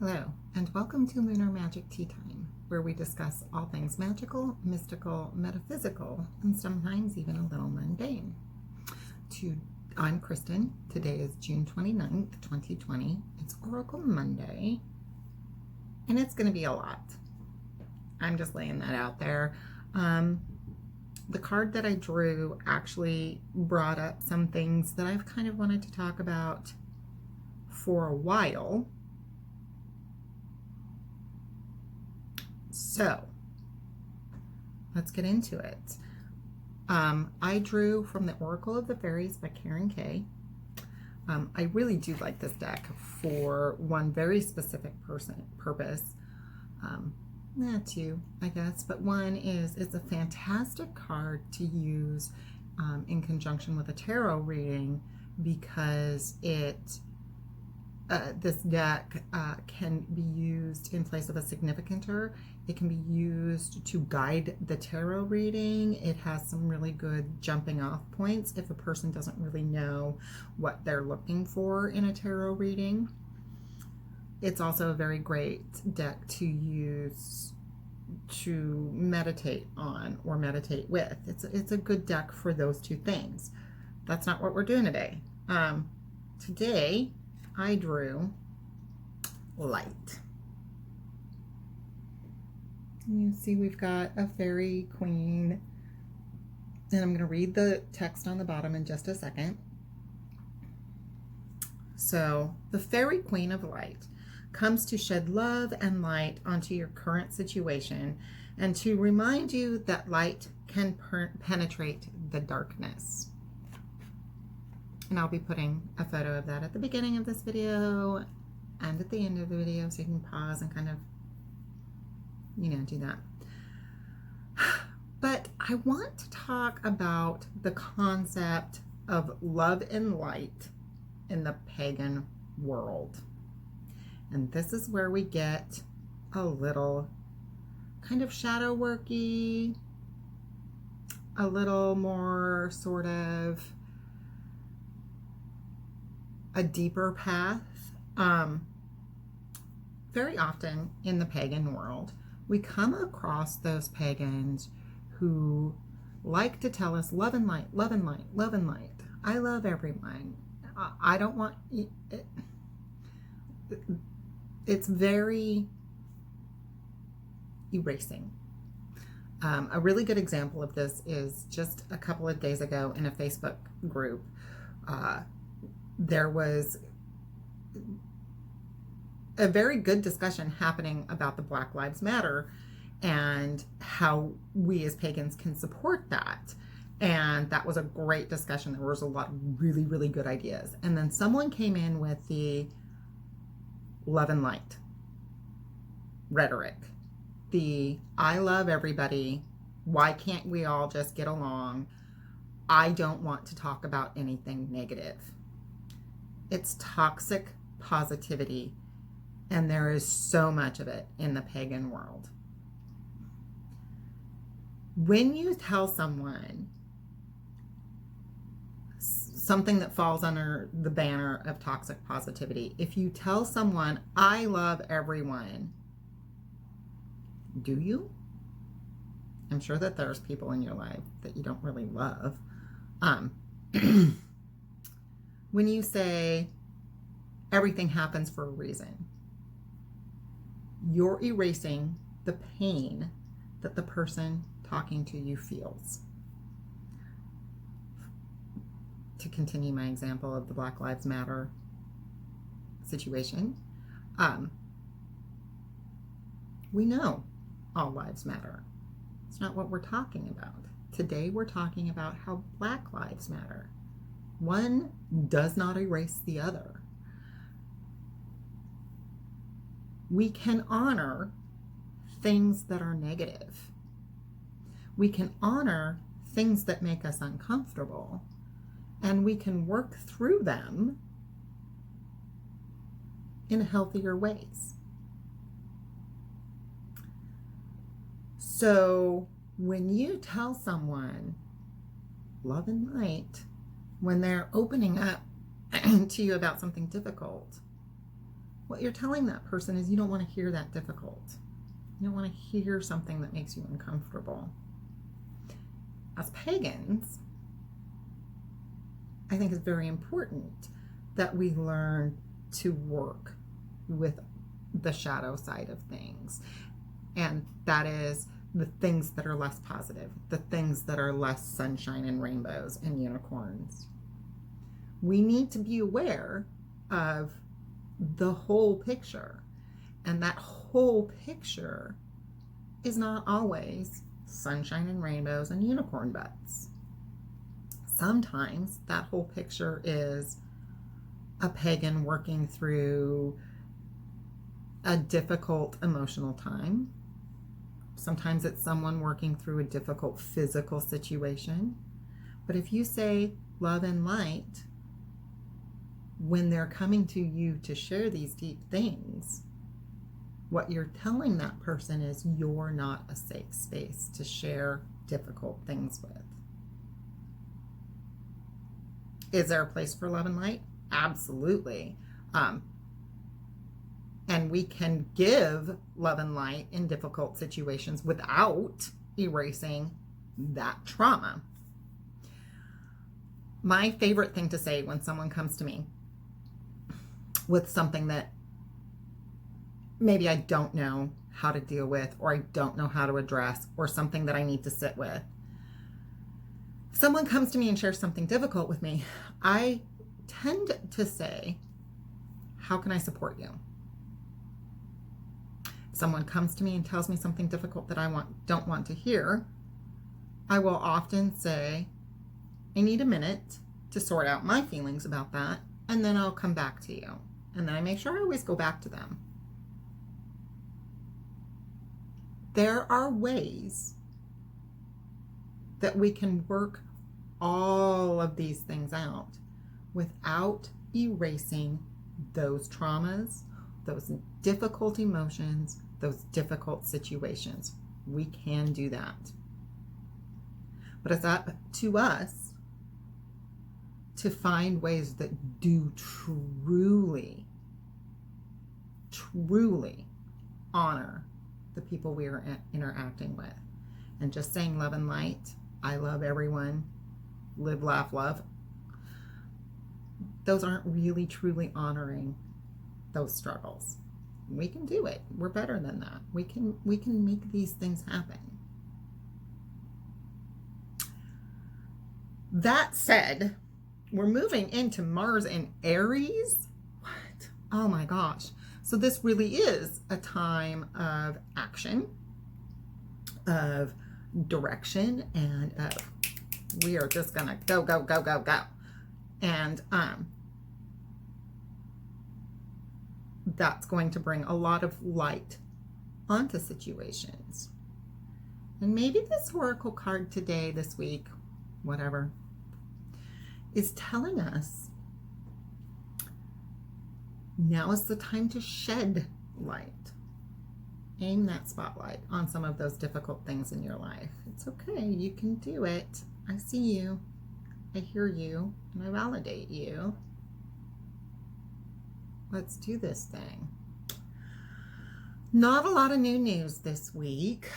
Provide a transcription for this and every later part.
Hello, and welcome to Lunar Magic Tea Time, where we discuss all things magical, mystical, metaphysical, and sometimes even a little mundane. I'm Kristen. Today is June 29th, 2020. It's Oracle Monday, and it's going to be a lot. I'm just laying that out there. The card that I drew actually brought up some things that I've kind of wanted to talk about for a while. So let's get into it. I drew from the Oracle of the Fairies by Karen Kay. I really do like this deck for one very specific purpose. Two, I guess, but one is it's a fantastic card to use in conjunction with a tarot reading because this deck can be used in place of a significanter. It can be used to guide the tarot reading. It has some really good jumping off points if a person doesn't really know what they're looking for in a tarot reading. It's also a very great deck to use to meditate on or meditate with. It's a good deck for those two things. That's not what we're doing today. Today, I drew light. You see we've got a fairy queen, and I'm going to read the text on the bottom in just a second. So, the fairy queen of light comes to shed love and light onto your current situation and to remind you that light can penetrate the darkness. And I'll be putting a photo of that at the beginning of this video and at the end of the video so you can pause and kind of, do that. But I want to talk about the concept of love and light in the pagan world. And this is where we get a little kind of shadow worky, a little more sort of a deeper path. Very often in the pagan world, we come across those pagans who like to tell us love and light, love and light, love and light. I love everyone. I don't want it. It's very erasing. A really good example of this is just a couple of days ago in a Facebook group. There was a very good discussion happening about the Black Lives Matter and how we as pagans can support that. And that was a great discussion. There was a lot of really, really good ideas. And then someone came in with the love and light rhetoric. The I love everybody. Why can't we all just get along? I don't want to talk about anything negative. It's toxic positivity, and there is so much of it in the pagan world. When you tell someone something that falls under the banner of toxic positivity, if you tell someone, I love everyone, do you? I'm sure that there's people in your life that you don't really love. When you say everything happens for a reason, you're erasing the pain that the person talking to you feels. To continue my example of the Black Lives Matter situation, we know all lives matter. It's not what we're talking about. Today we're talking about how Black lives matter. One does not erase the other. We can honor things that are negative. We can honor things that make us uncomfortable, and we can work through them in healthier ways. So when you tell someone love and light, when they're opening up to you about something difficult, what you're telling that person is you don't want to hear that difficult. You don't want to hear something that makes you uncomfortable. As pagans, I think it's very important that we learn to work with the shadow side of things. And that is the things that are less positive, the things that are less sunshine and rainbows and unicorns. We need to be aware of the whole picture. And that whole picture is not always sunshine and rainbows and unicorn butts. Sometimes that whole picture is a pagan working through a difficult emotional time. Sometimes it's someone working through a difficult physical situation. But if you say love and light, when they're coming to you to share these deep things, what you're telling that person is you're not a safe space to share difficult things with. Is there a place for love and light? Absolutely. And we can give love and light in difficult situations without erasing that trauma. My favorite thing to say when someone comes to me with something that maybe I don't know how to deal with, or I don't know how to address, or something that I need to sit with. If someone comes to me and shares something difficult with me, I tend to say, how can I support you? If someone comes to me and tells me something difficult that I don't want to hear, I will often say, I need a minute to sort out my feelings about that, and then I'll come back to you. And then I make sure I always go back to them. There are ways that we can work all of these things out without erasing those traumas, those difficult emotions, those difficult situations. We can do that. But it's up to us to find ways that do truly honor the people we are interacting with. And just saying love and light, I love everyone, live, laugh, love, those aren't really truly honoring those struggles. We can do it. We're better than that. We can make these things happen. That said, we're moving into Mars and Aries. What? Oh my gosh. So this really is a time of action, of direction, and we are just gonna go. And that's going to bring a lot of light onto situations. And maybe this oracle card today, this week, whatever, is telling us now is the time to shed light. Aim that spotlight on some of those difficult things in your life. It's okay. You can do it. I see you. I hear you. And I validate you. Let's do this thing. Not a lot of new news this week.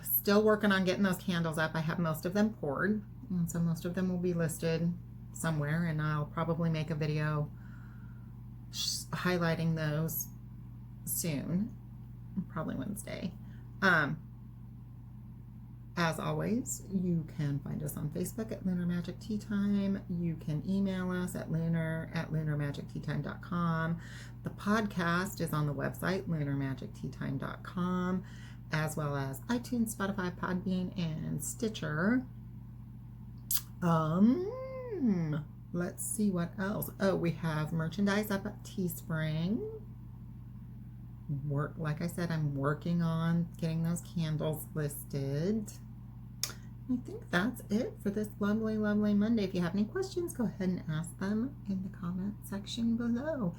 Still working on getting those candles up. I have most of them poured. And so most of them will be listed somewhere. And I'll probably make a video highlighting those soon. Probably Wednesday. As always, you can find us on Facebook at Lunar Magic Tea Time. You can email us at lunar@lunarmagicteatime.com. The podcast is on the website, lunarmagicteatime.com, as well as iTunes, Spotify, Podbean, and Stitcher. Let's see what else. Oh, we have merchandise up at Teespring. Like I said, I'm working on getting those candles listed. I think that's it for this lovely, lovely Monday. If you have any questions, go ahead and ask them in the comment section below.